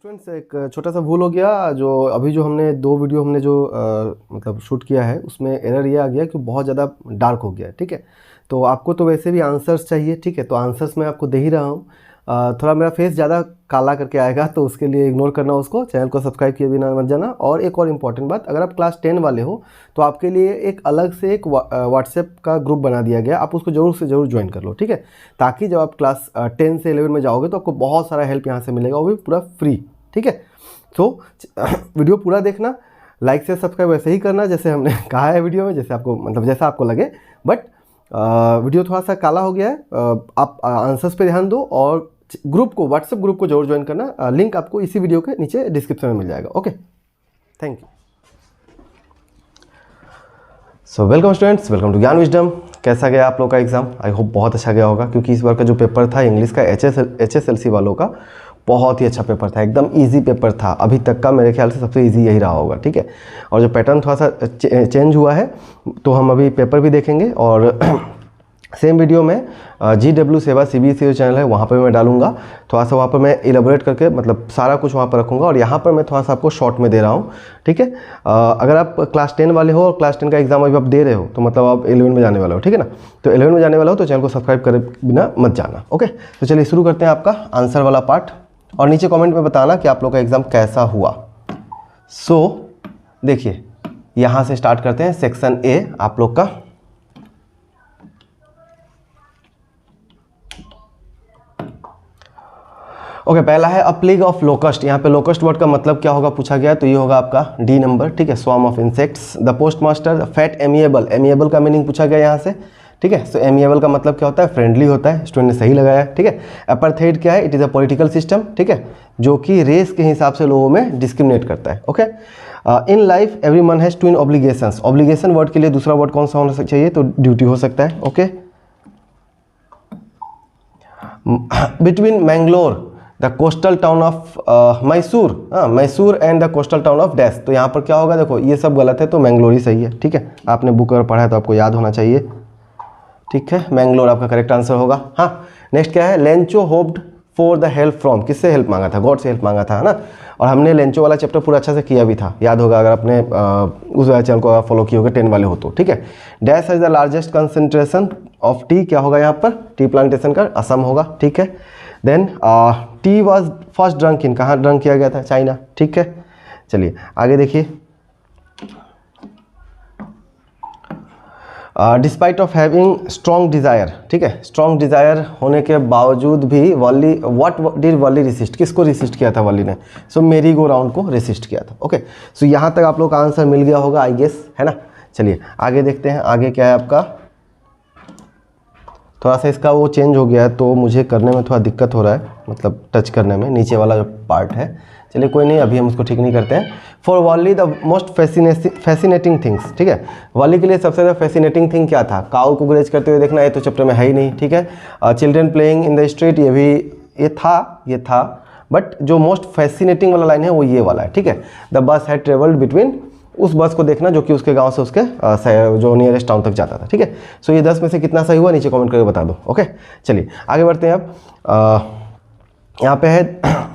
Students एक छोटा सा भूल हो गया। जो हमने दो वीडियो हमने जो मतलब शूट किया है उसमें एरर ये आ गया कि बहुत ज़्यादा डार्क हो गया। ठीक है, तो आपको तो वैसे भी आंसर्स चाहिए। ठीक है, तो आंसर्स मैं आपको दे ही रहा हूँ। थोड़ा मेरा फेस ज़्यादा काला करके आएगा तो उसके लिए इग्नोर करना उसको। चैनल को सब्सक्राइब किए बिना मत जाना। और एक और इम्पॉर्टेंट बात, अगर आप क्लास 10 वाले हो तो आपके लिए एक अलग से एक व्हाट्सएप का ग्रुप बना दिया गया, आप उसको ज़रूर से ज़रूर ज्वाइन कर लो। ठीक है, ताकि जब आप क्लास 10 से 11 में जाओगे तो आपको बहुत सारा हेल्प यहाँ से मिलेगा, वो भी पूरा फ्री। ठीक है, तो वीडियो पूरा देखना, लाइक से सब्सक्राइब वैसे ही करना जैसे हमने कहा है वीडियो में, जैसे आपको मतलब जैसा आपको लगे। बट वीडियो थोड़ा सा काला हो गया है, आप आंसर्स पे ध्यान दो और ग्रुप को, व्हाट्सएप ग्रुप को जरूर ज्वाइन करना। लिंक आपको इसी वीडियो के नीचे डिस्क्रिप्शन में मिल जाएगा। Okay, thank you. So welcome students, welcome to Gyan wisdom. कैसा गया आप लोग का एग्जाम? आई होप बहुत अच्छा गया होगा, क्योंकि इस बार का जो पेपर था इंग्लिश का HSLC वालों का बहुत ही अच्छा पेपर था, एकदम इजी पेपर था। अभी तक का मेरे ख्याल से सबसे इजी यही रहा होगा। ठीक है, और जो पैटर्न थोड़ा सा चेंज हुआ है तो हम अभी पेपर भी देखेंगे। और सेम वीडियो में GW सेवा CBSE जो चैनल है वहाँ पर मैं डालूंगा। थोड़ा सा वहाँ पर मैं इलेबोरेट करके मतलब सारा कुछ वहाँ पर रखूँगा, और यहाँ पर मैं थोड़ा सा आपको शॉर्ट में दे रहा हूँ। ठीक है, अगर आप क्लास 10 वाले हो और क्लास 10 का एग्जाम अभी आप दे रहे हो तो मतलब आप 11 में जाने वाले हो। ठीक है ना, तो 11 में जाने वाला हो तो चैनल को सब्सक्राइब करे बिना मत जाना। ओके, तो चलिए शुरू करते हैं आपका आंसर वाला पार्ट, और नीचे कॉमेंट में बताना कि आप लोग का एग्ज़ाम कैसा हुआ। देखिए यहाँ से स्टार्ट करते हैं। सेक्शन A आप लोग का ओके, पहला है अ प्लेग ऑफ लोकस्ट। यहाँ पे लोकस्ट वर्ड का मतलब क्या होगा पूछा गया, तो ये होगा आपका D नंबर। ठीक है, swarm of insects. The postmaster fat amiable, amiable का मीनिंग पूछा गया यहाँ से। ठीक है, सो एमिएबल का मतलब क्या होता है, फ्रेंडली होता है। स्टूडेंट ने सही लगाया। ठीक है, अपार्थाइड क्या है, it is a political system. ठीक है, जो कि रेस के हिसाब से लोगों में डिस्क्रिमिनेट करता है। ओके, इन लाइफ एवरी मन has twin obligations. Obligation word के लिए दूसरा वर्ड कौन सा होना चाहिए, तो ड्यूटी हो सकता है। Okay, between Mangalore the coastal town of Mysore, Mysore and the coastal town of dash. तो यहाँ पर क्या होगा, देखो ये सब गलत है तो मैंगलोर ही सही है। ठीक है, आपने बुक अगर पढ़ा है तो आपको याद होना चाहिए। ठीक है, मैंगलोर आपका करेक्ट आंसर होगा। हाँ, नेक्स्ट क्या है, Lencho hoped for the help from. किससे हेल्प मांगा था, गॉड से हेल्प मांगा था, है ना। और हमने लेंचो वाला चैप्टर पूरा अच्छा से किया भी था, याद होगा अगर आपने उस वाले चैनल को फॉलो किए होगा 10 वाले हो तो। ठीक है, dash is the largest concentration of T, क्या होगा यहाँ पर, टी प्लांटेशन का असम होगा। ठीक है, then tea was first drunk in, कहाँ ड्रंक किया गया था, चाइना। ठीक है, चलिए आगे देखिए। Despite of having strong desire. ठीक है, स्ट्रॉन्ग डिज़ायर होने के बावजूद भी Wally, what did Wally resist, किसको रिसिस्ट किया था वॉली ने, सो मेरी गो राउंड को रिसिस्ट किया था। ओके, सो यहाँ तक आप लोग का आंसर मिल गया होगा आई गेस, है ना। चलिए आगे देखते हैं, आगे क्या है आपका। थोड़ा सा इसका वो चेंज हो गया है तो मुझे करने में थोड़ा दिक्कत हो रहा है, मतलब टच करने में, नीचे वाला जो पार्ट है। चलिए कोई नहीं, अभी हम उसको ठीक नहीं करते हैं। For Wally the most fascinating things. ठीक है, वॉली के लिए सबसे ज़्यादा फैसिनेटिंग थिंग क्या था, काऊ को ग्रेज करते हुए देखना, ये तो चैप्टर में है ही नहीं। ठीक है, children playing in the street, ये था, बट जो मोस्ट फैसिनेटिंग वाला लाइन है वो ये वाला है। ठीक है, the bus had travelled between, उस बस को देखना जो कि उसके गांव से उसके जो नियरेस्ट टाउन तक जाता था। ठीक है, सो ये 10 में से कितना सही हुआ नीचे कमेंट करके बता दो। ओके, चलिए आगे बढ़ते हैं। अब यहाँ पे है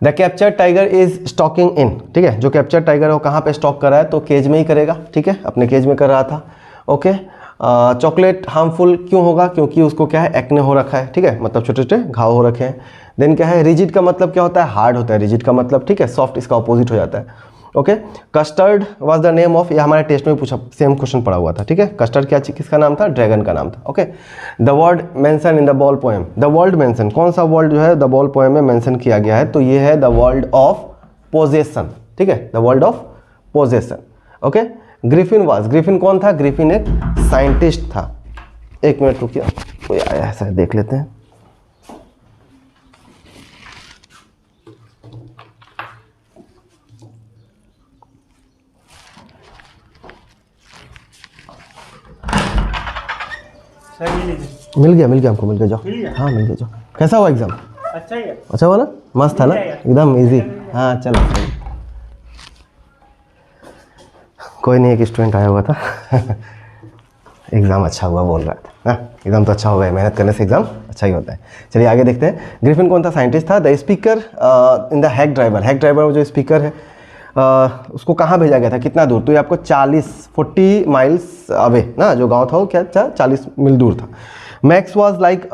the capture tiger is stalking in. ठीक है, जो कैप्चर टाइगर है वो कहाँ पे स्टॉक कर रहा है, तो केज में ही करेगा। ठीक है, अपने केज में कर रहा था। ओके, चॉकलेट हार्मफुल क्यों होगा, क्योंकि उसको क्या है, एक्ने हो रखा है। ठीक है, मतलब छोटे छोटे घाव हो रखे हैं। देन क्या है, रिजिड का मतलब क्या होता है, हार्ड होता है रिजिड का मतलब। ठीक है, सॉफ्ट इसका अपोजिट हो जाता है। Okay, custard was the name of, ये हमारे टेस्ट में पूछा, सेम क्वेश्चन पड़ा हुआ था। ठीक है, कस्टर्ड क्या किसका नाम था, ड्रैगन का नाम था। Okay, the word mention in the ball poem, the word mention, कौन सा वर्ड जो है द बॉल पोएम में मेंशन किया गया है, तो ये है द वर्ल्ड ऑफ पोजेशन। ठीक है, the world of possession. Okay, Griffin कौन था, ग्रिफिन एक साइंटिस्ट था। एक मिनट रुकिए, कोई आया है शायद, देख लेते हैं। मिल गया हमको, मिल गया, जाओ। हाँ मिल गया, जाओ। कैसा हुआ एग्जाम? अच्छा ही है। अच्छा हुआ ना, मस्त था ना, एकदम इजी। हाँ चलो, कोई नहीं, एक स्टूडेंट आया हुआ था एग्ज़ाम अच्छा हुआ बोल रहा था ना, एग्ज़ाम तो अच्छा होगा, मेहनत करने से एग्ज़ाम अच्छा ही होता है। चलिए आगे देखते हैं। ग्रिफिन कौन था? साइंटिस्ट था। The speaker in the hack driver, hack driver जो स्पीकर है उसको कहाँ भेजा गया था, कितना दूर? तो ये आपको 40 माइल्स अवे ना, जो गांव था वो क्या था, 40 मील दूर था। मैक्स वाज लाइक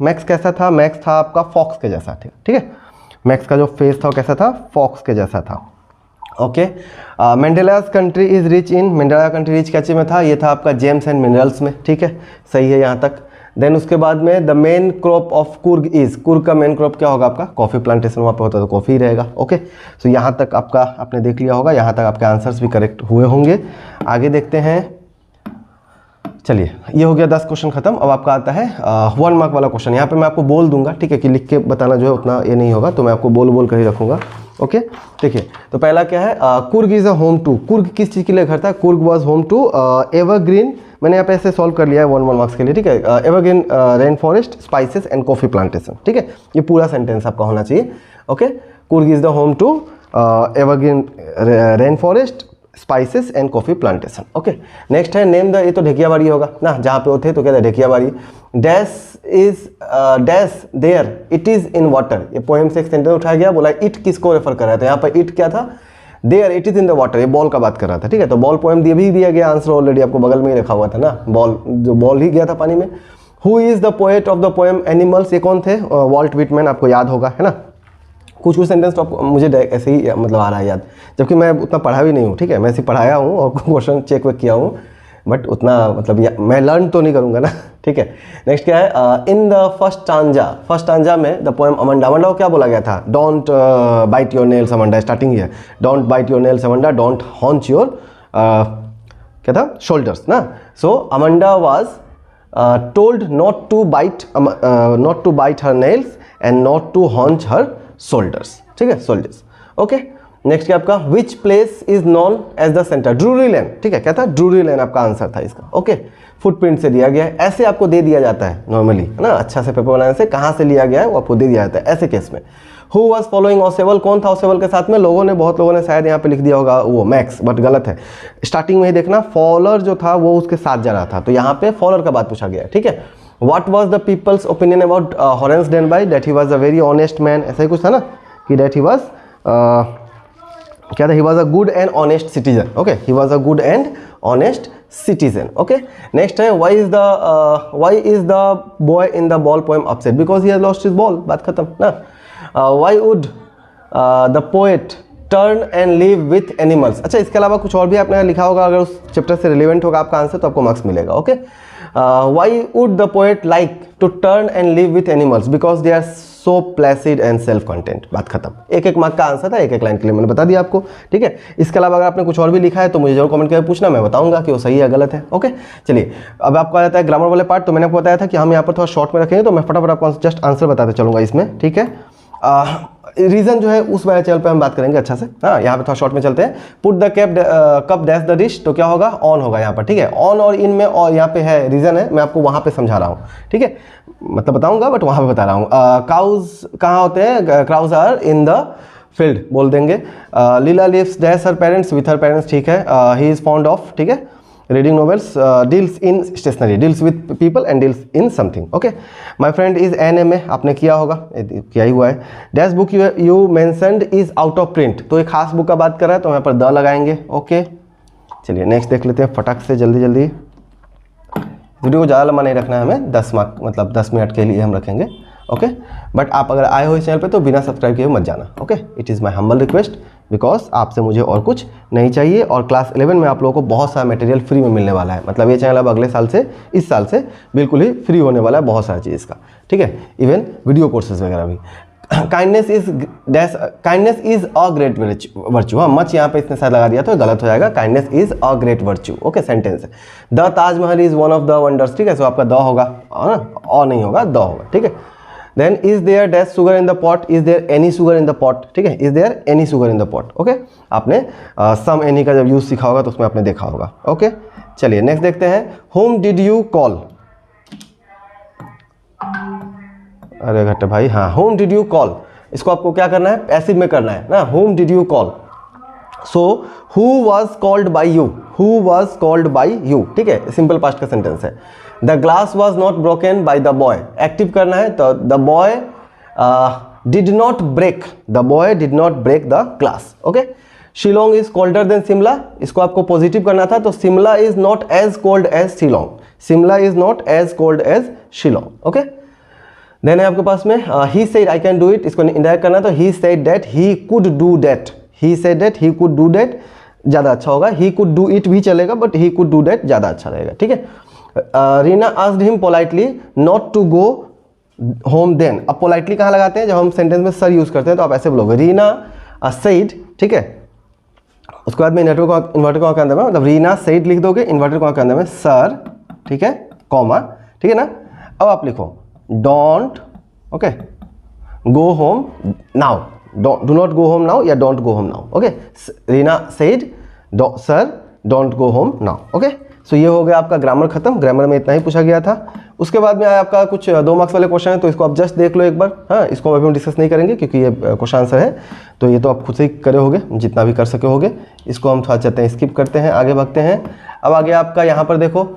मैक्स कैसा था? मैक्स था आपका फॉक्स के जैसा, ठीक है। मैक्स का जो फेस था वो कैसा था? फॉक्स के जैसा था। Okay. Mandela's country is rich in, Mandela country rich क्या चीज़ में था? ये था आपका जेम्स एंड मिनरल्स में, ठीक है, सही है यहाँ तक। देन उसके बाद में the main crop of Coorg is, Coorg का मेन क्रॉप क्या होगा आपका? कॉफ़ी प्लांटेशन वहाँ पे होता है तो कॉफ़ी रहेगा। ओके, सो यहाँ तक आपका आपने देख लिया होगा, यहाँ तक आपके आंसर्स भी करेक्ट हुए होंगे। आगे देखते हैं। चलिए ये हो गया 10 क्वेश्चन खत्म। अब आपका आता है 1 मार्क वाला क्वेश्चन। यहाँ पे मैं आपको बोल दूंगा, ठीक है, कि लिख के बताना जो है उतना ये नहीं होगा, तो मैं आपको बोल कर ही रखूँगा। ओके, देखिए तो पहला क्या है? Coorg is a home to, Coorg किस चीज़ के लिए घर था? Coorg was home to evergreen, मैंने यहाँ पे ऐसे सॉल्व कर लिया है 1 मार्क्स के लिए, ठीक है। Evergreen rain forest, spices and coffee plantation, ठीक है, ये पूरा सेंटेंस आपका होना चाहिए। Okay, Coorg is the home to evergreen rain forest, spices and coffee plantation. Okay, next है नेम द, ये तो ढेकियाबाड़ी होगा ना, जहाँ पे वो थे तो क्या था? Dhekiabari. Dash is dash there, it is in water, ये पोएम से एक सेंटेंस उठाया गया, बोला इट किसको रेफर कर रहा था? यहाँ पर इट क्या था? There, it is in the water, ये बॉल का बात कर रहा था, ठीक है। तो बॉल पोएम भी दिया गया, आंसर ऑलरेडी आपको बगल में ही रखा हुआ था ना, बॉल, जो बॉल ही गया था पानी में। Who is the poet of the poem animals, ये कौन थे? वॉल्ट व्हिटमैन, आपको याद होगा, है ना। कुछ सेंटेंस तो आपको मुझे ऐसे ही मतलब आ रहा है याद, जबकि मैं उतना पढ़ा भी नहीं हूँ, ठीक है, मैं सिर्फ पढ़ाया हूँ और क्वेश्चन चेक वेक किया हूँ, बट उतना मतलब मैं लर्न तो नहीं करूँगा ना, ठीक है। नेक्स्ट क्या है? इन द फर्स्ट स्टांजा में द पोएम अमंडा, अमंडा को क्या बोला गया था? Don't bite your nails Amanda, starting है don't bite your nails Amanda, don't hunch your क्या था? शोल्डर्स ना। So Amanda was told not to bite her nails and not to hunch her shoulders, ठीक है, शोल्डर्स। ओके, नेक्स्ट क्या आपका? Which place is known as the centre? Drury, ठीक है, क्या था? ड्रूरी लेन आपका आंसर था इसका। ओके, फुटप्रिंट से दिया गया है, ऐसे आपको दे दिया जाता है नॉर्मली, है ना, अच्छा से पेपर बनाने से कहाँ से लिया गया है वो आपको दे दिया जाता है ऐसे केस में। हु वॉज फॉलोइंग ओसेवल, कौन था ओसेवल के साथ में? बहुत लोगों ने शायद यहाँ पे लिख दिया होगा वो मैक्स, बट गलत है। स्टार्टिंग में ही देखना, फॉलर जो था वो उसके साथ जा रहा था, तो यहाँ पे फॉलर का बात पूछा गया है, ठीक है। What was the people's opinion about Horace Denby? That he was a very honest man, ऐसा ही कुछ था ना, कि that he was क्या था? He was a good and honest citizen. Okay, he was a good and honest citizen. Okay, next है why is the boy in the ball poem upset? Because he has lost his ball. बात खत्म ना। Why would the poet turn and live with animals? अच्छा, इसके अलावा कुछ और भी आपने लिखा होगा, अगर उस चैप्टर से रिलेवेंट होगा आपका आंसर तो आपको मार्क्स मिलेगा। Okay, why would the poet like to turn and live with animals? Because they are so placid and self content. बात खत्म। एक मार्क का आंसर था, एक लाइन के लिए मैंने बता दिया आपको, ठीक है। इसके अलावा अगर आपने कुछ और भी लिखा है तो मुझे जरूर कमेंट करके पूछना, मैं बताऊंगा कि वो सही है गलत है। ओके, चलिए अब आपको आ जाता है ग्रामर वाले पार्ट। तो मैंने आपको बताया था कि हम यहाँ पर थोड़ा शॉर्ट में रखेंगे, तो मैं फटाफट आपको जस्ट आंसर बताते चलूंगा इसमें, ठीक है। रीजन जो है उस वाले चैनल पे हम बात करेंगे अच्छा से, हाँ, यहाँ पे थोड़ा शॉर्ट में चलते हैं। Put the cup dash the dish, तो क्या होगा? ऑन होगा यहाँ पर, ठीक है। ऑन और इन में और यहाँ पे है रीजन है, मैं आपको वहाँ पे समझा रहा हूँ, ठीक है, मतलब बताऊंगा बट वहाँ पे बता रहा हूँ। काउज कहाँ होते हैं? Crows are in the field बोल देंगे। Leela lives dash her parents, with her parents, ठीक है। ही इज फॉन्ड ऑफ, ठीक है, reading novels. Deals in stationery, deals with people and deals in something. Okay, my friend is an M A, आपने किया होगा, किया ही हुआ है। Dash book you mentioned is out of print, तो एक खास बुक का बात कर रहा है तो यहाँ पर द लगाएंगे। ओके, चलिए नेक्स्ट देख लेते हैं फटाक से, जल्दी जल्दी। वीडियो को ज़्यादा लंबा नहीं रखना है हमें, 10 मार्क मतलब 10 मिनट के लिए हम रखेंगे। ओके, बट आप अगर आए हो इस चैनल पे तो बिना सब्सक्राइब किए मत जाना। Okay, it is my humble request, because आपसे मुझे और कुछ नहीं चाहिए। और क्लास 11 में आप लोगों को बहुत सारा मटेरियल फ्री में मिलने वाला है, मतलब ये चैनल अब अगले साल से, इस साल से बिल्कुल ही फ्री होने वाला है, बहुत सारा चीज़ का, ठीक है, इवन वीडियो कोर्सेज वगैरह भी। Kindness is a great virtue, हाँ, मच यहाँ पे इसने शायद लगा दिया तो गलत हो जाएगा। Kindness is a great virtue, okay, sentence है। The Taj Mahal is one of the wonders, ठीक है, सो आपका द होगा, और नहीं होगा, द होगा, ठीक है। Then is there dash sugar in the pot, is there any sugar in the pot, ठीक है, is there any sugar in the pot. Okay, आपने सम एनी का जब यूज सीखा होगा तो उसमें आपने देखा होगा। ओके, चलिए नेक्स्ट देखते हैं। होम डिड यू कॉल, अरे घट्टे भाई, हाँ, होम डिड यू कॉल, इसको आपको क्या करना है? पैसिव में करना है ना, whom did you call. So who was called by you, who was called by you, ठीक है, सिंपल पास्ट का सेंटेंस है। The glass was not broken by the boy, active करना है तो the boy did not break, the boy did not break the glass. Okay, Shillong is colder than Shimla, इसको आपको positive करना था तो Shimla is not as cold as Shillong, Shimla is not as cold as Shillong. Okay, then है आपके पास में ही said I can do it, इसको इंडायरेक्ट करना है तो he said that he could do that, he said that he could do that ज़्यादा अच्छा होगा, ही कुड डू इट भी चलेगा but he could do that ज़्यादा अच्छा रहेगा, ठीक है। Reena asked him politely not to go home then, अब पोलाइटली कहाँ लगाते हैं, जब हम सेंटेंस में सर यूज़ करते हैं तो आप ऐसे बोलोगे रीना सेड, ठीक है, उसके बाद में इन्वर्टेड कॉमा के अंदर में, मतलब रीना सेड लिख दोगे, इन्वर्टेड कॉमा के अंदर में सर, ठीक है, कॉमा, ठीक है ना। अब आप लिखो don't, okay, go home now, do not go home now या don't go home now. Okay, Reena said sir don't go home now. Okay, so ये हो गया आपका ग्रामर खत्म, ग्रामर में इतना ही पूछा गया था। उसके बाद में आपका कुछ 2 मार्क्स वाले क्वेश्चन है तो इसको आप जस्ट देख लो एक बार, हाँ, इसको अभी हम डिस्कस नहीं करेंगे क्योंकि ये क्वेश्चन आंसर है तो ये तो आप खुद से ही करे होगे जितना भी कर सके होगे। इसको हम थोड़ा चाहते हैं स्किप करते हैं, आगे भागते हैं। अब आगे आपका यहाँ पर देखो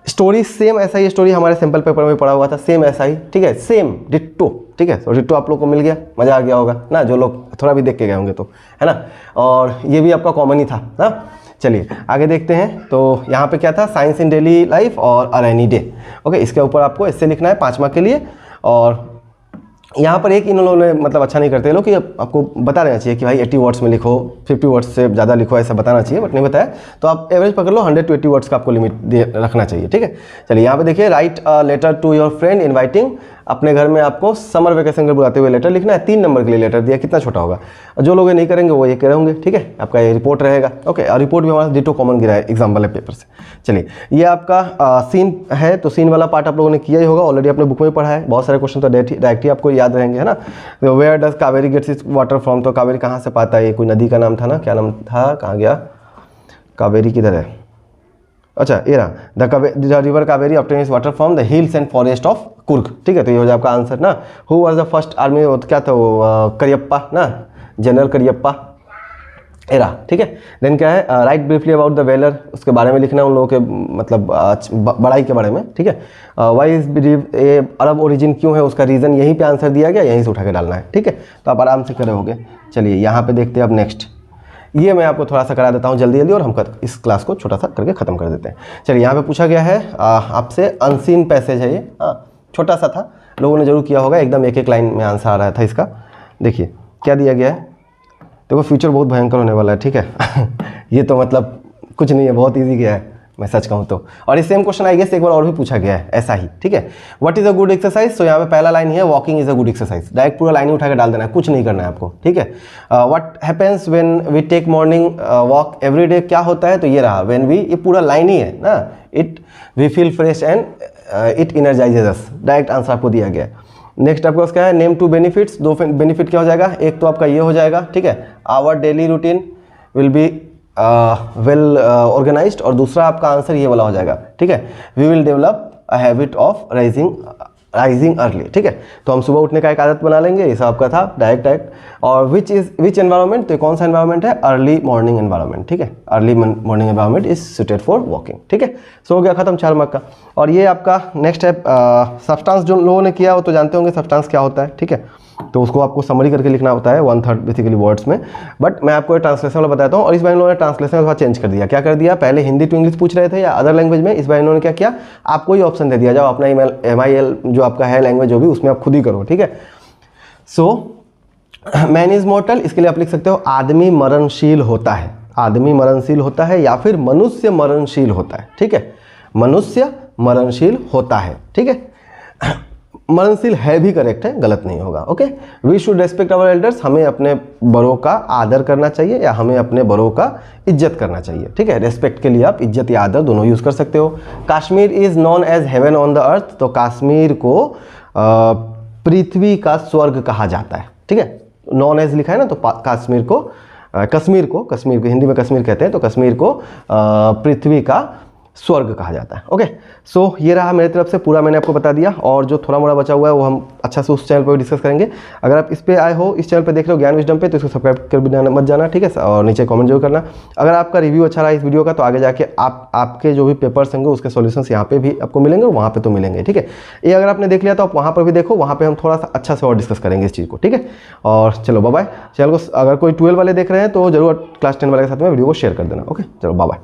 स्टोरी सेम ऐसा ही स्टोरी हमारे सैम्पल पेपर में पढ़ा हुआ था, सेम ऐसा ही, ठीक है, सेम डिट्टो, ठीक है। तो डिट्टो आप लोग को मिल गया, मज़ा आ गया होगा ना, जो लोग थोड़ा भी देख के गए होंगे तो, है ना। और ये भी आपका कॉमन ही था ना। चलिए आगे देखते हैं। तो यहाँ पे क्या था, साइंस इन डेली लाइफ और अ रेनी डे। ओके, इसके ऊपर आपको ऐसे लिखना है 5 मार्क के लिए। और यहाँ पर एक इन लोगों ने मतलब अच्छा नहीं करते लोग कि आपको बता देना चाहिए कि भाई 80 वर्ड्स में लिखो, 50 वर्ड्स से ज़्यादा लिखो, ऐसा बताना चाहिए, बट नहीं बताया। तो आप एवरेज पकड़ लो, 100 to 80 वर्ड्स का आपको लिमिट रखना चाहिए, ठीक है। चलिए यहाँ पे देखिए, write a letter to your friend inviting, अपने घर में आपको समर वेकेशन के बुलाते हुए लेटर लिखना है। 3 नंबर के लिए लेटर दिया, कितना छोटा होगा। जो लोग नहीं करेंगे वो ये कह रहे होंगे, ठीक है, आपका ये रिपोर्ट रहेगा। ओके, और रिपोर्ट भी हमारा डिटो कॉमन गिरा है एग्जाम वाले पेपर से। चलिए ये आपका सीन है, तो सीन वाला पार्ट आप लोगों ने किया ही होगा, ऑलरेडी अपने बुक में पढ़ा है। बहुत सारे क्वेश्चन तो डायरेक्ट ही आपको याद रहेंगे, है ना। Where does Kaveri gets its water from, तो कावेरी कहाँ से पाता है, ये कोई नदी का नाम था ना, क्या नाम था, कहाँ गया, कावेरी किधर है, अच्छा ये रहा, the river Kaveri obtains it's water from the hills and forest of Coorg, ठीक है। तो ये हो जाए आपका आंसर ना। Who was the first army, क्या था वो, करियप्पा ना, जनरल करियप्पा, एरा, ठीक है। देन क्या है, write briefly about the weller, उसके बारे में लिखना है, उन लोगों के मतलब बड़ाई के बारे में, ठीक है। वाई इज बिलीव, ये अरब ओरिजिन क्यों है, उसका रीज़न यहीं पे आंसर दिया गया, यहीं से उठा के डालना है, ठीक है। तो आप आराम से करे होगे। चलिए यहाँ पे देखते हैं अब नेक्स्ट, ये मैं आपको थोड़ा सा करा देता हूँ जल्दी जल्दी, और हम इस क्लास को छोटा सा करके ख़त्म कर देते हैं। चलिए यहाँ पे पूछा गया है आपसे, अनसीन पैसेज है ये, हाँ छोटा सा था, लोगों ने जरूर किया होगा, एकदम एक एक लाइन में आंसर आ रहा था इसका। देखिए क्या दिया गया है, देखो फ्यूचर बहुत भयंकर होने वाला है, ठीक है। ये तो मतलब कुछ नहीं है, बहुत ईजी गया है मैं सच कहूँ तो। और ये सेम क्वेश्चन आई गेस एक बार और भी पूछा गया है ऐसा ही, ठीक है। What is a good exercise, तो यहाँ पे पहला लाइन है walking is a good exercise, direct पूरा लाइन ही उठा के डाल देना है, कुछ नहीं करना है आपको, ठीक है। What happens when we take morning walk every day, क्या होता है, तो ये रहा व्हेन वी, ये पूरा लाइन ही है ना, it we feel fresh and it energises us, direct answer आपको दिया गया है। नेक्स्ट आपका क्या है, नेम 2 बेनिफिट्स, 2 बेनिफिट क्या हो जाएगा, एक तो आपका ये हो जाएगा, ठीक है, our daily routine will be well organised, और दूसरा आपका आंसर ये वाला हो जाएगा, ठीक है, we will develop a habit of rising early, ठीक है। तो हम सुबह उठने का एक आदत बना लेंगे, ये सब आपका था डायरेक्ट। और विच एनवायरमेंट, तो कौन सा एनवायरमेंट है, अर्ली मॉर्निंग एनवायरमेंट, ठीक है, early morning environment is suited for walking, ठीक है। सो हो गया खत्म 4 मार्क का। और ये आपका नेक्स्ट है सब्सटेंस, जो लोगों ने किया वो तो जानते होंगे सब्सटेंस क्या होता है, ठीक है। तो उसको आपको समरी करके लिखना होता है 1/3 बेसिकली वर्ड्स में, बट मैं आपको ट्रांसलेशन वाला बताता हूँ। और इस बार इन्होंने ट्रांसलेशन थोड़ा चेंज कर दिया, क्या कर दिया, पहले हिंदी टू इंग्लिश पूछ रहे थे या अदर लैंग्वेज में, इस बार इन्होंने क्या किया, आपको ही ऑप्शन दे दिया, जाओ अपना MIL जो आपका है लैंग्वेज जो भी, उसमें आप खुद ही करो, ठीक है। सो मैन इज मॉर्टल, इसके लिए आप लिख सकते हो आदमी मरणशील होता है, आदमी मरणशील होता है, या फिर मनुष्य मरणशील होता है, ठीक है, मनुष्य मरणशील होता है, ठीक है। मरणशील है भी करेक्ट है, गलत नहीं होगा, okay. We should respect our elders, हमें अपने बड़ों का आदर करना चाहिए या हमें अपने बड़ों का इज्जत करना चाहिए, ठीक है। रेस्पेक्ट के लिए आप इज्जत या आदर दोनों यूज़ कर सकते हो। Kashmir is known as heaven on the earth, तो कश्मीर को पृथ्वी का स्वर्ग कहा जाता है, ठीक है। नॉन एज लिखा है ना, तो कश्मीर को हिंदी में कश्मीर कहते हैं, तो कश्मीर को पृथ्वी का स्वर्ग कहा जाता है। ओके, सो ये रहा मेरी तरफ से पूरा, मैंने आपको बता दिया। और जो थोड़ा मोड़ा बचा हुआ है वो हम अच्छा से उस चैनल पर डिस्कस करेंगे। अगर आप इस पे आए हो, इस चैनल पे देख रहे हो ज्ञान विजडम पे, तो इसको सब्सक्राइब कर भी मत जाना, ठीक है। और नीचे कमेंट जरूर करना। अगर आपका रिव्यू अच्छा रहा इस वीडियो का, तो आगे जाके आपके जो भी पेपर्स होंगे उसके सॉल्यूशंस यहाँ पे भी आपको मिलेंगे और वहाँ पे तो मिलेंगे, ठीक है। ये अगर आपने देख लिया तो आप वहाँ पर भी देखो, वहाँ पे हम थोड़ा सा अच्छा से और डिस्कस करेंगे इस चीज़ को, ठीक है। और चलो बाय बाय। चैनल को अगर कोई 12 वाले देख रहे हैं तो जरूर क्लास 10 वाले के साथ में वीडियो को शेयर कर देना। ओके, चलो बाय बाय।